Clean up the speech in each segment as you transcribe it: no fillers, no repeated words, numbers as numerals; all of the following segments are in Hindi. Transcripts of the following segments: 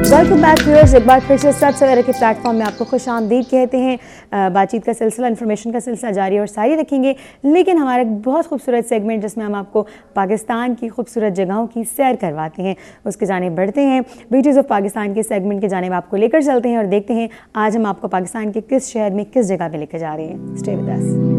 वेलकम बैक व्यूअर्स, एक बार फिर से सब सवेरे के प्लेटफॉर्म में आपको खुश आमदीद कहते हैं। बातचीत का सिलसिला, इन्फॉर्मेशन का सिलसिला जारी और सारी रखेंगे, लेकिन हमारा एक बहुत खूबसूरत सेगमेंट जिसमें हम आपको पाकिस्तान की खूबसूरत जगहों की सैर करवाते हैं, उसके जाने बढ़ते हैं। ब्यूटीज़ ऑफ पाकिस्तान के सेगमेंट के जाने आपको लेकर चलते हैं और देखते हैं आज हम आपको पाकिस्तान के किस शहर में किस जगह पर लेकर जा रहे हैं। Stay with us.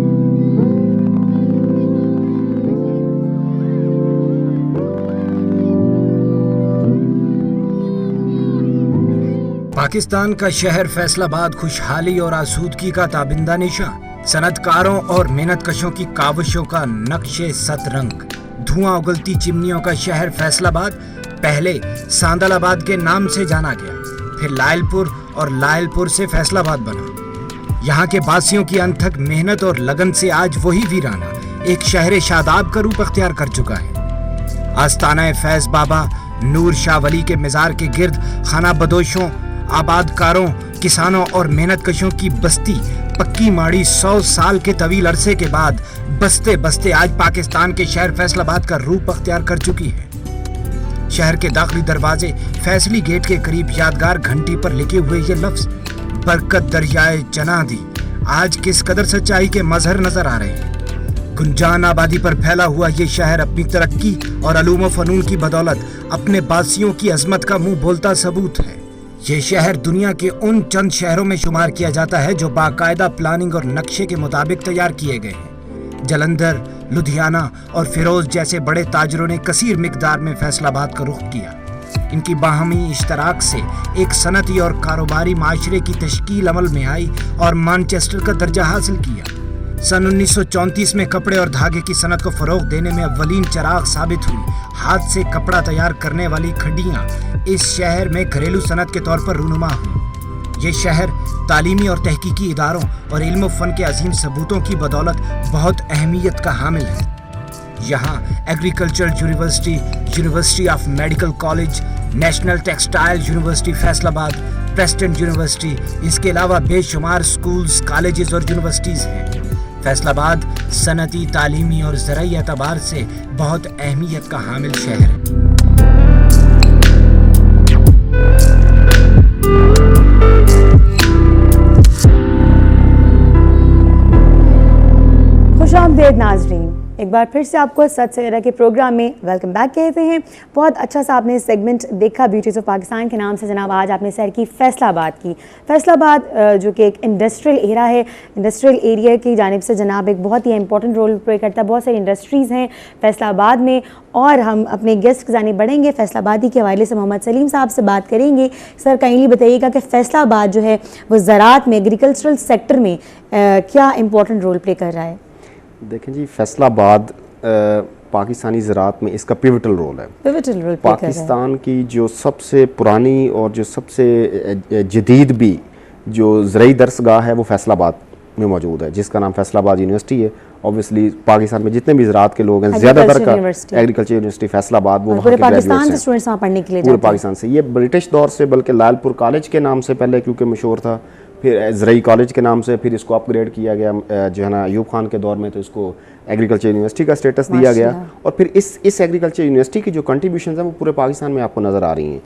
पाकिस्तान का शहर फैसलाबाद खुशहाली और आसूदगी का ताबिंदा निशान, सनतकारों और मेहनतकशों की काविशों का नक्शे सतरंग, धुआं उगलती चिमनियों का शहर फैसलाबाद पहले सांदलाबाद के नाम से जाना गया, फिर लायलपुर और लायलपुर से फैसलाबाद बना। यहाँ के बासियों की अनथक मेहनत और लगन से आज वही वीराना एक शहर शादाब का रूप अख्तियार कर चुका है। आस्ताना फैज बाबा नूर शाह वली के मज़ार के गिर्द खाना बदोशों, आबादकारों, किसानों और मेहनतकशों की बस्ती पक्की माड़ी 100 साल के तवील अरसे के बाद बसते बसते आज पाकिस्तान के शहर फैसलाबाद का रूप अख्तियार कर चुकी है। शहर के दाखिली दरवाजे फैसली गेट के करीब यादगार घंटी पर लिखे हुए ये लफ्ज बरकत दरियाए जना दी आज किस कदर सच्चाई के मजहर नजर आ रहे हैं। गुंजान आबादी पर फैला हुआ ये शहर अपनी तरक्की और अलूम फनून की बदौलत अपने बासियों की अजमत का मुंह बोलता सबूत है। ये शहर दुनिया के उन चंद शहरों में शुमार किया जाता है जो बाकायदा प्लानिंग और नक्शे के मुताबिक तैयार किए गए हैं। जलंधर, लुधियाना और फिरोज जैसे बड़े ताजरों ने कसीर मिकदार में फैसलाबाद का रुख किया। इनकी बाहमी इश्तराक से एक सनती और कारोबारी माशरे की तश्कील अमल में आई और मानचेस्टर का दर्जा हासिल किया। सन 1934 में कपड़े और धागे की सनत को फरोग देने में अव्वलीन चिराग साबित हुई। हाथ से कपड़ा तैयार करने वाली खड्डियां इस शहर में घरेलू सनत के तौर पर रूनुमा हुई। ये शहर तालीमी और तहकीकी इदारों और इल्म फन के अजीम सबूतों की बदौलत बहुत अहमियत का हामिल है। यहाँ agriculture university, university of medical college, national textile university Faisalabad, Preston university, इसके अलावा बेशुमार स्कूल्स, कॉलेजेस और यूनिवर्सिटीज़ हैं। फैसलाबाद सनती, तालीमी और ज़राई एतबार से बहुत अहमियत का हामिल शहर है। खुशामदीद नाज़रीन, एक बार फिर से आपको सच सवेरा के प्रोग्राम में वेलकम बैक कहते हैं। बहुत अच्छा सा आपने सेगमेंट देखा ब्यूटीज़ ऑफ पाकिस्तान के नाम से। जनाब आज आपने सैर की फैसलाबाद की। फैसलाबाद जो कि एक इंडस्ट्रियल एरिया है, इंडस्ट्रियल एरिया की जानिब से जनाब एक बहुत ही इंपॉर्टेंट रोल प्ले करता है। बहुत सारी इंडस्ट्रीज़ हैं फैसलाबाद में और हम अपने गेस्ट की जानिब बढ़ेंगे। फैसलाबादी के हवाले से मोहम्मद सलीम साहब से बात करेंगे। सर काइंडली बताइएगा कि फैसलाबाद जो है वो ज़राअत में, एग्रीकल्चरल सेक्टर में क्या इंपॉर्टेंट रोल प्ले कर रहा है? देखें जी, फैसलाबाद पाकिस्तानी ज़राअत में इसका पिवटल रोल है। पिवटल रोल पाकिस्तान की जो सबसे पुरानी और जो सबसे जदीद भी जो ज़राई दरसगाह है वो फैसलाबाद में मौजूद है, जिसका नाम फैसलाबाद यूनिवर्सिटी है। ऑब्वियसली पाकिस्तान में जितने भी ज़राअत के लोग हैं, ज़्यादातर का एग्रीकल्चर यूनिवर्सिटी फैसलाबाद, वो पूरे पाकिस्तान से स्टूडेंट्स वहाँ पढ़ने के लिए पूरे पाकिस्तान से। ये ब्रिटिश दौर से बल्कि लायलपुर कॉलेज के नाम से पहले क्योंकि मशहूर था, फिर ज़राई कॉलेज के नाम से, फिर इसको अपग्रेड किया गया जो है ना अयूब खान के दौर में, तो इसको एग्रीकल्चर यूनिवर्सिटी का स्टेटस दिया गया। और फिर इस एग्रीकल्चर यूनिवर्सिटी की जो कंट्रीब्यूशन है वो पूरे पाकिस्तान में आपको नज़र आ रही हैं।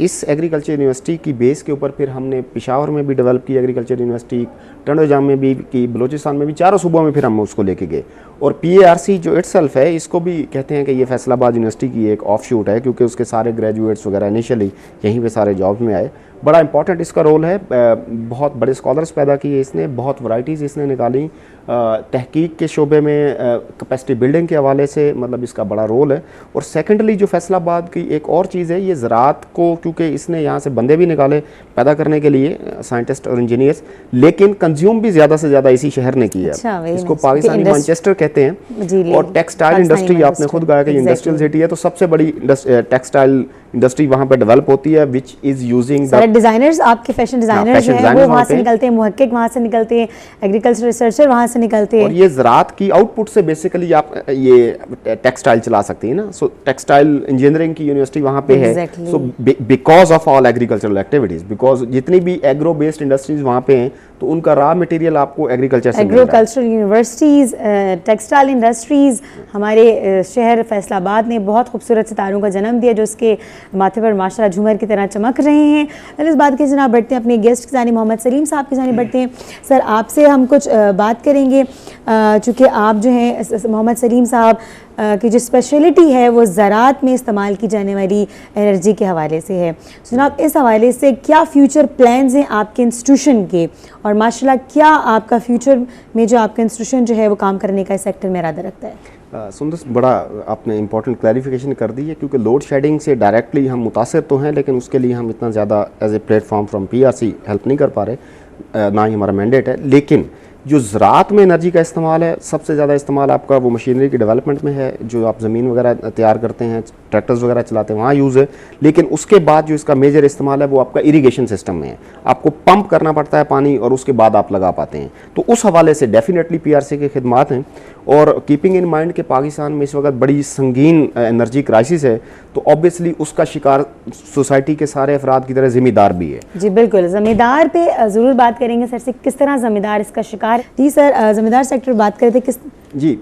इस एग्रीकल्चर यूनिवर्सिटी की बेस के ऊपर फिर हमने पेशावर में भी डेवलप की एग्रीकल्चर यूनिवर्सिटी, टंडोजाम में भी की, बलोचिस्तान में भी, चारों सूबों में फिर हम उसको लेके गए। और PARC जो इटसेल्फ है, इसको भी कहते हैं कि ये फैसलाबाद यूनिवर्सिटी की एक ऑफ शूट है, क्योंकि उसके सारे ग्रेजुएट्स वगैरह इनिशियली यहीं पे सारे जॉब्स में आए। बड़ा इंपॉर्टेंट इसका रोल है। बहुत बड़े स्कॉलर्स पैदा किए इसने, बहुत वैराइटीज़ इसने निकाली। तहकीक के शोबे में कैपेसिटी बिल्डिंग के हवाले से मतलब इसका बड़ा रोल है। और सेकेंडली जो फैसलाबाद की एक और चीज़ है, ये ज़राअत को, क्योंकि इसने यहाँ से बंदे भी निकाले पैदा करने के लिए, साइंटिस्ट और इंजीनियर्स, लेकिन कंज्यूम भी ज़्यादा से ज़्यादा इसी शहर ने किया। अच्छा, इसको पाकिस्तानी मैनचेस्टर कहते हैं। और टेक्सटाइल इंडस्ट्री, आपने खुद कहा कि इंडस्ट्रियल सिटी है, तो सबसे बड़ी टेक्सटाइल इंडस्ट्री वहाँ पे डेवलप होती है, विच इज़ यूजिंग सारे डिज़ाइनर्स, आपके फैशन डिज़ाइनर्स हैं वो वहाँ से निकलते हैं, मुहक्किक वहाँ से निकलते हैं, एग्रीकल्चर रिसर्चर वहाँ से निकलते हैं। और ये ज़राअत की आउटपुट से बेसिकली आप ये टेक्सटाइल चला सकती हैं ना। सो टेक्सटाइल इंजीनियरिंग की यूनिवर्सिटी वहाँ पे है। So because of all agricultural activities, because जितनी भी एग्रो बेस्ड इंडस्ट्रीज वहाँ पे हैं, तो उनका रॉ मटेरियल आपको एग्रीकल्चर से एग्रीकल्चरल यूनिवर्सिटीज़, टेक्सटाइल इंडस्ट्रीज़। हमारे शहर फैसलाबाद ने बहुत खूबसूरत सितारों का जन्म दिया, जो उसके माथे पर माशाल्लाह झूमर की तरह चमक रहे हैं। इस बात की जनाब बढ़ते हैं अपने गेस्ट की जानिब, मोहम्मद सलीम साहब की जानिब बढ़ते हैं। सर आपसे हम कुछ बात करेंगे, चूँकि आप जो हैं मोहम्मद सलीम साहब की जो स्पेशलिटी है वो ज़राअत में इस्तेमाल की जाने वाली एनर्जी के हवाले से है। जनाब इस हवाले से क्या फ्यूचर प्लान्स हैं आपके इंस्टीट्यूशन के, और माशाल्लाह क्या आपका फ्यूचर में जो आपका इंस्टीट्यूशन जो है वो काम करने का इस सेक्टर में इरादा रखता है? सुंदर, बड़ा आपने इंपॉर्टेंट क्लैरिफिकेशन कर दी है, क्योंकि लोड शेडिंग से डायरेक्टली हम मुतासर तो हैं, लेकिन उसके लिए हम इतना ज़्यादा as a platform from PRC help नहीं कर पा रहे, ना ही हमारा मैंडेट है। लेकिन जो ज़राअत में एनर्जी का इस्तेमाल है, सबसे ज़्यादा इस्तेमाल आपका वो मशीनरी की डेवलपमेंट में है, जो आप ज़मीन वगैरह तैयार करते हैं, ट्रैक्टर्स वगैरह चलाते हैं, वहाँ यूज़ है। लेकिन उसके बाद जो इसका मेजर इस्तेमाल है वो आपका इरिगेशन सिस्टम में है। आपको पंप करना पड़ता है पानी और उसके बाद आप लगा पाते हैं। तो उस हवाले से डेफिनेटली पीआरसी की खिदमात हैं। और कीपिंग इन माइंड कि पाकिस्तान में इस वक्त बड़ी संगीन एनर्जी क्राइसिस है, तो ऑब्वियसली उसका शिकार सोसाइटी के सारे अफराद की तरह ज़िम्मेदार भी है। जी बिल्कुल, ज़िम्मेदार पे ज़रूर बात करेंगे सर से, किस तरह ज़िम्मेदार इसका शिकार। जी सर, ज़िम्मेदार सेक्टर बात करते किस जी,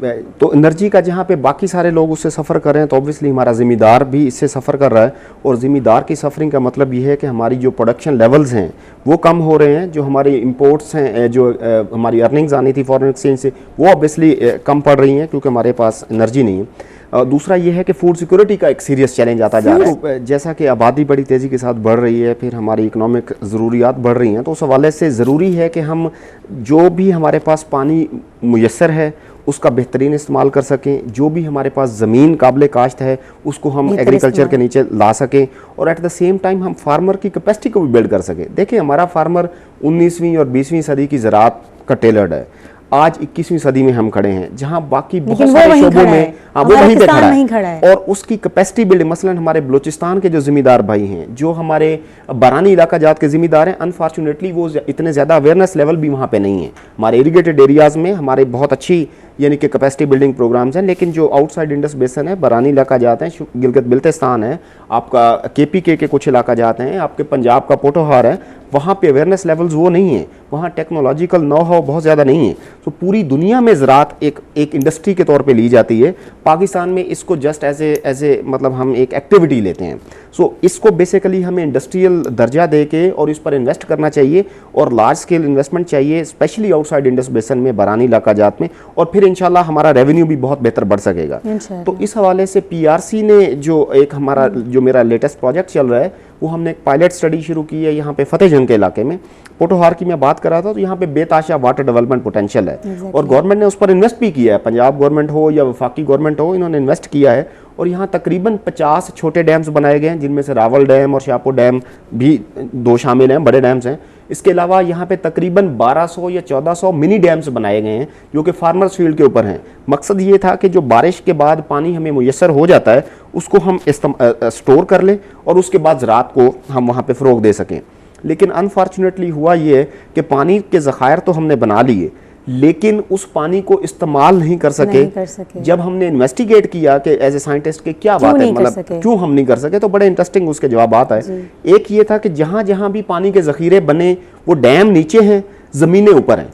तो एनर्जी का जहाँ पे बाकी सारे लोग उससे सफ़र कर रहे हैं, तो ऑब्वियसली हमारा ज़िम्मेदार भी इससे सफ़र कर रहा है। और ज़िम्मेदार की सफ़रिंग का मतलब ये है कि हमारी जो प्रोडक्शन लेवल्स हैं वो कम हो रहे हैं, जो हमारी इंपोर्ट्स हैं, जो हमारी अर्निंग्स आनी थी फॉरेन एक्सचेंज से, वो ऑब्वियसली कम पड़ रही हैं क्योंकि हमारे पास एनर्जी नहीं है। दूसरा ये है कि फूड सिक्योरिटी का एक सीरियस चैलेंज आता जा रहा है। तो जैसा कि आबादी बड़ी तेज़ी के साथ बढ़ रही है, फिर हमारी इकोनॉमिक ज़रूरियात बढ़ रही हैं, तो उस हवाले से ज़रूरी है कि हम जो भी हमारे पास पानी मुयस्सर है उसका बेहतरीन इस्तेमाल कर सकें। जो भी हमारे पास ज़मीन काबिल काश्त है उसको हम एग्रीकल्चर के नीचे ला सकें, और एट द सेम टाइम हम फार्मर की कैपेसिटी को भी बिल्ड कर सकें। देखिए, हमारा फार्मर 19वीं और 20वीं सदी की ज़राअत का टेलर्ड है। आज 21वीं सदी में हम खड़े हैं, जहां बाकी बहुत सारे शोबों में वो वहीं पे खड़ा है, और उसकी कैपेसिटी बिल्डिंग। मसलन हमारे बलूचिस्तान के जो जिम्मेदार भाई हैं, जो हमारे बारानी इलाका जात के जिम्मेदार हैं, अनफॉर्चुनेटली वो इतने ज़्यादा अवेयरनेस लेवल भी वहाँ पे नहीं है। हमारे इरीगेटेड एरियाज़ में हमारे बहुत अच्छी यानी कि कैपेसिटी बिल्डिंग प्रोग्राम्स हैं, लेकिन जो आउटसाइड इंडस बेसन है, बारानी इलाका जाते हैं, गिलगित बिल्तिस्तान है, आपका केपीके के कुछ इलाका जाते हैं, आपके पंजाब का पोटोहार है, वहाँ पे अवेयरनेस लेवल्स वो नहीं है, वहाँ टेक्नोलॉजिकल नो हाउ बहुत ज़्यादा नहीं है। तो पूरी दुनिया में ज़राअत एक इंडस्ट्री के तौर पे ली जाती है। पाकिस्तान में इसको जस्ट एज ए मतलब हम एक एक्टिविटी लेते हैं। सो इसको बेसिकली हमें इंडस्ट्रियल दर्जा दे के और इस पर इन्वेस्ट करना चाहिए, और लार्ज स्केल इन्वेस्टमेंट चाहिए, स्पेशली आउटसाइड इंडस बेसन में, बारानी इलाका जात में, और फिर इंशाल्लाह हमारा रेवेन्यू भी बहुत बेहतर बढ़ सकेगा। तो इस हवाले से पीआरसी ने जो एक हमारा जो मेरा लेटेस्ट प्रोजेक्ट चल रहा है, वो हमने एक पायलट स्टडी शुरू की है यहाँ पे फतेह जंग के इलाके में। पोटोहार की मैं बात कर रहा था, तो यहाँ पे बेताशा वाटर डेवलपमेंट पोटेंशियल है, और गवर्नमेंट ने उस पर इन्वेस्ट भी किया है। पंजाब गवर्नमेंट हो या वफाकी गवर्नमेंट हो, इन्होंने इन्वेस्ट किया है, और यहाँ तकरीबन 50 छोटे डैम्स बनाए गए हैं, जिनमें से रावल डैम और शाहपुर डैम भी 2 शामिल हैं, बड़े डैम्स हैं। इसके अलावा यहाँ पे तकरीबन 1200 या 1400 मिनी डैम्स बनाए गए हैं, जो कि फार्मर्स फील्ड के ऊपर हैं। मकसद ये था कि जो बारिश के बाद पानी हमें मुयस्सर हो जाता है, उसको हम स्टोर कर लें, और उसके बाद ज़राअत को हम वहाँ पे फ़रोग़ दे सकें। लेकिन अनफॉर्चुनेटली हुआ ये है कि पानी के ज़खायर तो हमने बना लिए, लेकिन उस पानी को इस्तेमाल नहीं कर सके। जब हमने इन्वेस्टिगेट किया कि एज ए साइंटिस्ट के क्या बात है, मतलब क्यों हम नहीं कर सके, तो बड़े इंटरेस्टिंग उसके जवाब आता है। एक ये था कि जहां जहां भी पानी के जखीरे बने, वो डैम नीचे हैं, जमीनें ऊपर हैं,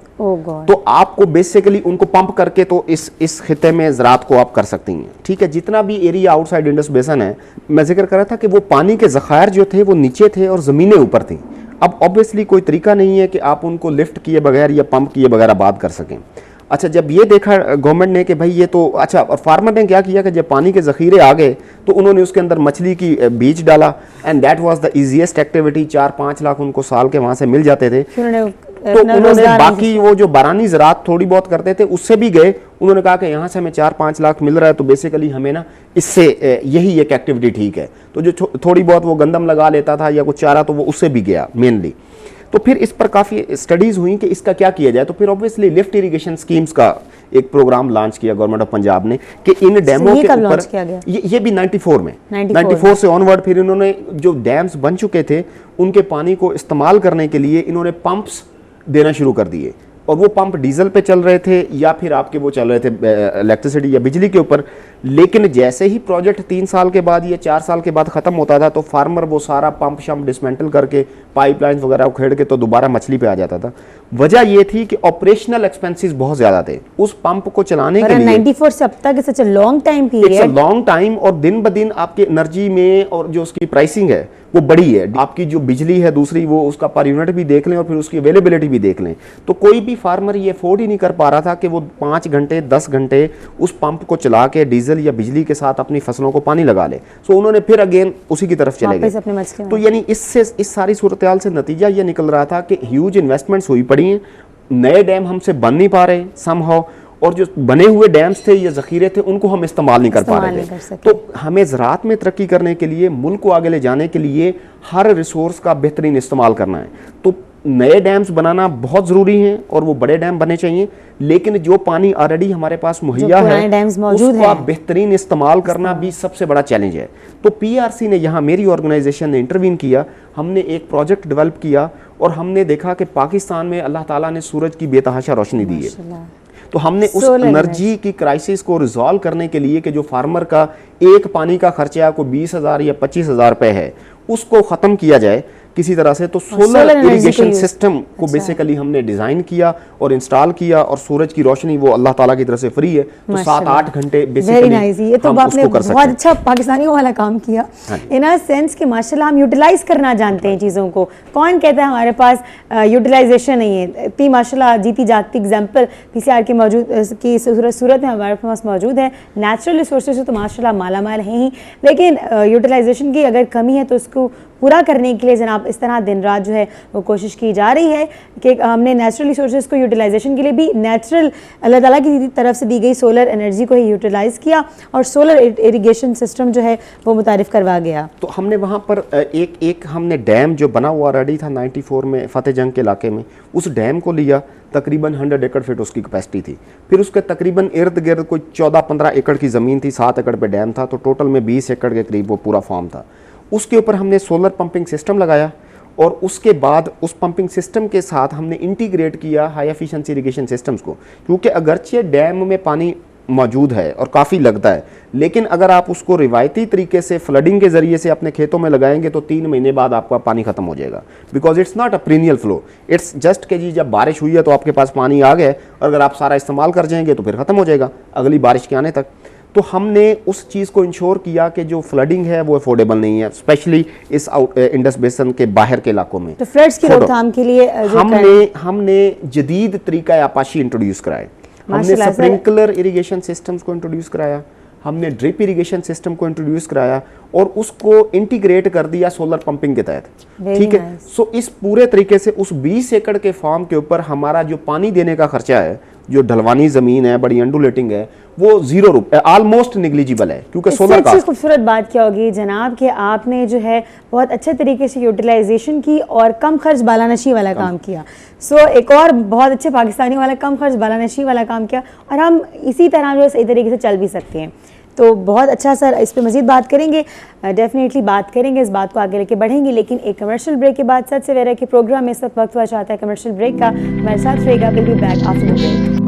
तो आपको बेसिकली उनको पंप करके तो इस खिते में ज़राअत को आप कर सकती हैं। ठीक है, जितना भी एरिया आउटसाइड इंडस बेसन है, मैं जिक्र कर रहा था कि वो पानी के ज़खायर जो थे वो नीचे थे और ज़मीनें ऊपर थी। अब ऑब्वियसली कोई तरीका नहीं है कि आप उनको लिफ्ट किए बगैर या पंप किए बगैर आबाद कर सकें। अच्छा, जब ये देखा गवर्नमेंट ने कि भाई ये तो अच्छा, और फार्मर ने क्या किया कि जब पानी के ज़ख़ीरे आ गए तो उन्होंने उसके अंदर मछली की बीज डाला, and that was the easiest activity. 4-5 lakh उनको साल के वहाँ से मिल जाते थे। तो उन्होंने बाकी वो जो बारानी ज़राअत थोड़ी बहुत करते थे उससे भी गए। उन्होंने कहा कि यहाँ से हमें 4-5 लाख मिल रहा है, तो बेसिकली हमें ना इससे यही एक एक्टिविटी ठीक है। तो जो थोड़ी बहुत वो गंदम लगा लेता था या कुछ चारा, तो वो उससे भी गया मेनली। तो फिर इस पर काफ़ी स्टडीज़ हुई कि इसका क्या किया जाए। तो फिर ऑब्वियसली लिफ्ट इरिगेशन स्कीम्स का एक प्रोग्राम लॉन्च किया गवर्नमेंट ऑफ पंजाब ने कि इन डैमों के ऊपर, ये भी 94 से ऑनवर्ड, फिर इन्होंने जो डैम्स बन चुके थे उनके पानी को इस्तेमाल करने के लिए इन्होंने पंप्स देना शुरू कर दिए। और वो पंप डीजल पे चल रहे थे या फिर आपके वो चल रहे थे इलेक्ट्रिसिटी या बिजली के ऊपर। लेकिन जैसे ही प्रोजेक्ट 3 साल के बाद या 4 साल के बाद ख़त्म होता था तो फार्मर वो सारा पंप शम्प डिसमेंटल करके पाइपलाइन वगैरह उखेड़ के तो दोबारा मछली पे आ जाता था। वजह ये थी कि ऑपरेशनल एक्सपेंसेस बहुत ज़्यादा थे उस पंप को चलाने के लिए। 94 से अब तक सच long time it's a period, long time, और दिन ब दिन आपके एनर्जी में और जो उसकी प्राइसिंग है वो बड़ी है। आपकी जो बिजली है दूसरी, वो उसका पर यूनिट भी देख लें और फिर उसकी अवेलेबिलिटी भी देख लें। तो कोई भी फार्मर ये अफोर्ड ही नहीं कर पा रहा था कि वो 5 घंटे 10 घंटे उस पंप को चला के डीजल या बिजली के साथ अपनी फसलों को पानी लगा ले। सो उन्होंने फिर अगेन उसी की तरफ चले वापस अपने गए। मसले में। तो यानी इससे इस सारी सूरत हाल से नतीजा ये निकल रहा था कि ह्यूज इन्वेस्टमेंट्स हुई पड़ी हैं, नए डैम हमसे बन नहीं पा रहे समहाउ, और जो बने हुए डैम्स थे या जखीरे थे उनको हम इस्तेमाल नहीं कर पा रहे थे। तो हमें ज़राअत में तरक्की करने के लिए, मुल्क को आगे ले जाने के लिए हर रिसोर्स का बेहतरीन इस्तेमाल करना है। तो नए डैम्स बनाना बहुत ज़रूरी है और वो बड़े डैम बनने चाहिए, लेकिन जो पानी ऑलरेडी हमारे पास मुहैया है उसका बेहतरीन इस्तेमाल करना भी सबसे बड़ा चैलेंज है। तो पीआरसी ने यहाँ, मेरी ऑर्गेनाइजेशन ने इंटरवीन किया, हमने एक प्रोजेक्ट डेवलप किया और हमने देखा कि पाकिस्तान में अल्लाह ताला ने सूरज की बेतहाशा रोशनी दी है। तो हमने उस एनर्जी की क्राइसिस को रिजॉल्व करने के लिए कि जो फार्मर का एक पानी का खर्चा को 20,000 या 25,000 रुपए है उसको ख़त्म किया जाए किसी तरह से, तो सोलर इरिगेशन सिस्टम को बेसिकली हमने डिजाइन किया और इंस्टॉल किया, और सूरज की रोशनी वो अल्लाह ताला की तरफ से फ्री है, तो 7-8 घंटे बेसिकली ये तो आपने बहुत अच्छा पाकिस्तानियों वाला काम किया इन अ सेंस कि माशाल्लाह हम यूटिलाइज करना जानते हैं चीज़ों को। कौन कहता है हमारे पास यूटिलाइजेशन नहीं है? इतनी माशाल्लाह जीती जागती एग्जाम्पल पीसीआर की मौजूद की सूरत में हमारे पास मौजूद है। नेचुरल रिसोर्सेज तो माशाल्लाह मालामाल हैं ही, लेकिन यूटिलाइजेशन की अगर कमी है तो उसको पूरा करने के लिए जनाब इस तरह दिन रात जो है वो कोशिश की जा रही है कि हमने नेचुरल रिसोर्सेज को यूटिलाइजेशन के लिए भी नेचुरल अल्लाह ताला की तरफ से दी गई सोलर एनर्जी को ही यूटिलाइज़ किया और सोलर इरिगेशन सिस्टम जो है वो मुतारिफ करवा गया। तो हमने वहाँ पर एक हमने डैम जो बना हुआ रेडी था 94 में फतेह जंग के इलाके में, उस डैम को लिया, तकरीबन 100 एकड़ फीट उसकी कैपेसिटी थी। फिर उसके तकरीबन इर्द गिर्द कोई 14-15 एकड़ की ज़मीन थी, 7 एकड़ पे डैम था, तो टोटल में 20 एकड़ के करीब वो पूरा फार्म था। उसके ऊपर हमने सोलर पंपिंग सिस्टम लगाया और उसके बाद उस पंपिंग सिस्टम के साथ हमने इंटीग्रेट किया हाई एफिशिएंसी इरिगेशन सिस्टम्स को, क्योंकि अगरचे डैम में पानी मौजूद है और काफ़ी लगता है, लेकिन अगर आप उसको रिवायती तरीके से फ्लडिंग के ज़रिए से अपने खेतों में लगाएंगे तो 3 महीने बाद आपका पानी ख़त्म हो जाएगा, because it's not a period flow, it's just के जी जब बारिश हुई है तो आपके पास पानी आ गया और अगर आप सारा इस्तेमाल कर जाएंगे तो फिर ख़त्म हो जाएगा अगली बारिश के आने तक। तो हमने उस चीज़ को इंश्योर किया कि जो फ्लडिंग है वो अफोर्डेबल नहीं है, स्पेशली इस इंडस बेसन के बाहर के इलाकों में। तो फ्लड्स की रोकथाम के लिए हमने जदीद तरीका आपाशी इंट्रोड्यूस कराए, हमने स्प्रिंकलर इरिगेशन सिस्टम्स को इंट्रोड्यूस कराया, हमने ड्रिप इरिगेशन सिस्टम को इंट्रोड्यूस कराया और उसको इंटीग्रेट कर दिया सोलर पंपिंग के तहत। ठीक है, सो इस पूरे तरीके से उस 20 एकड़ के फार्म के ऊपर हमारा जो पानी देने का खर्चा है, जो ढलवानी जमीन है, बड़ी अंडुलेटिंग है, वो ₹0 ऑलमोस्ट निग्लिजिबल है, क्योंकि सोलर का। सबसे खूबसूरत बात क्या होगी जनाब कि आपने जो है बहुत अच्छे तरीके से यूटिलाइजेशन की और कम खर्च बालानशी वाला काम किया। सो एक और बहुत अच्छे पाकिस्तानी वाला कम खर्च बालानशी वाला काम किया और हम इसी तरह जो है सही तरीके से चल भी सकते हैं। तो बहुत अच्छा सर, इस पे मज़ीद बात करेंगे, डेफिनेटली बात करेंगे, इस बात को आगे लेके बढ़ेंगे, लेकिन एक कमर्शियल ब्रेक के बाद सच सवेरा के प्रोग्राम में इस वक्त हुआ चाहता है कमर्शियल ब्रेक का। हमारे साथ रहेगा, will be back after the break.